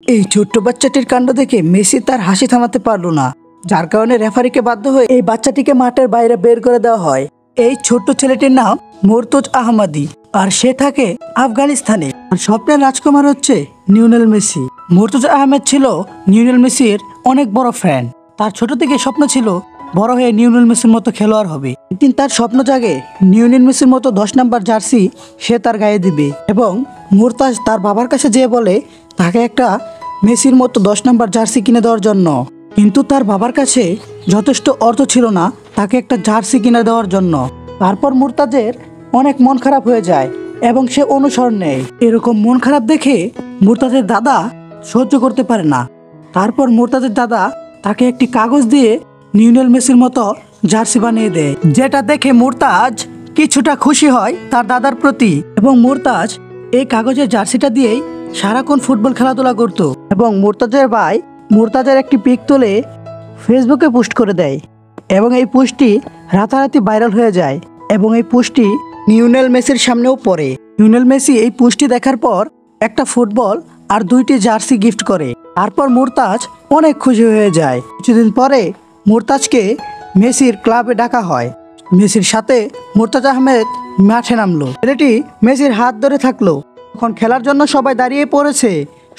এই ছোট্ট বাচ্চাটির কাণ্ড দেখে মেসি তার হাসি থামাতে পারলো না, যার কারণে রেফারিকে বাধ্য হয়ে এই বাচ্চাটিকে মাঠের বাইরে বের করে দেওয়া হয়। এই ছোট্ট ছেলেটির নাম মুর্তজ আহমদি, আর সে থাকে আফগানিস্তানে। আর স্বপ্নের রাজকুমার হচ্ছে লিওনেল মেসি। মুর্তজ আহমেদ ছিল লিওনেল মেসির অনেক বড় ফ্যান। তার ছোট থেকে স্বপ্ন ছিল বড় হয়ে লিওনেল মেসির মতো খেলোয়াড় হবে। একদিন তার স্বপ্ন জাগে লিওনেল মেসির মতো 10 নম্বর জার্সি সে তার গায়ে দিবে, এবং মুর্তাজ তার বাবার কাছে যেয়ে বলে তাকে একটা মেসির মতো 10 নম্বর জার্সি কিনে দেওয়ার জন্য। কিন্তু তার বাবার কাছে যথেষ্ট অর্থ ছিল না তাকে একটা জার্সি কিনে দেওয়ার জন্য। তারপর মুর্তাজের অনেক মন খারাপ হয়ে যায় এবং সে অনুসরণ নেয়। এরকম মন খারাপ দেখে মুর্তাজের দাদা সহ্য করতে পারে না। তারপর মুর্তাজের দাদা তাকে একটি কাগজ দিয়ে লিওনেল মেসির মতো জার্সি বানিয়ে দেয়, যেটা দেখে মুর্তাজ কিছুটা খুশি হয় তার দাদার প্রতি। এবং মুর্তাজ এই কাগজের জার্সিটা দিয়েই সারাক্ষণ ফুটবল খেলাধুলা করত। এবং মুর্তাজের ভাই মুর্তাজের একটি পিক তুলে ফেসবুকে পোস্ট করে দেয়, এবং এই পোস্টটি রাতারাতি ভাইরাল হয়ে যায়। এবং এই পোস্টটি লিওনেল মেসির সামনেও পড়ে। লিওনেল মেসি এই পোস্টটি দেখার পর একটা ফুটবল আর 2টি জার্সি গিফট করে। তারপর মুর্তাজ অনেক খুশি হয়ে যায়। কিছুদিন পরে মুর্তাজকে মেসির ক্লাবে ডাকা হয়। মেসির সাথে মুর্তজ আহমেদ মাঠে নামলো। ছেলেটি মেসির হাত ধরে থাকলো। তখন খেলার জন্য সবাই দাঁড়িয়ে পড়েছে,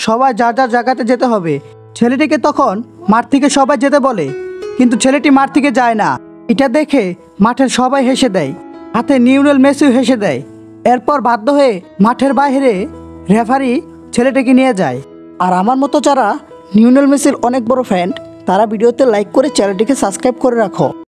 সবাই যার যার জায়গাতে যেতে হবে। ছেলেটিকে তখন মাঠ থেকে সবাই যেতে বলে, কিন্তু ছেলেটি মাঠ থেকে যায় না। এটা দেখে মাঠের সবাই হেসে দেয়, হাতে লিওনেল মেসিও হেসে দেয়। এরপর বাধ্য হয়ে মাঠের বাইরে রেফারি ছেলেটিকে নিয়ে যায়। আর আমার মতো যারা লিওনেল মেসির অনেক বড় ফ্যান, তারা ভিডিওতে লাইক করে চ্যানেলটিকে সাবস্ক্রাইব করে রাখো।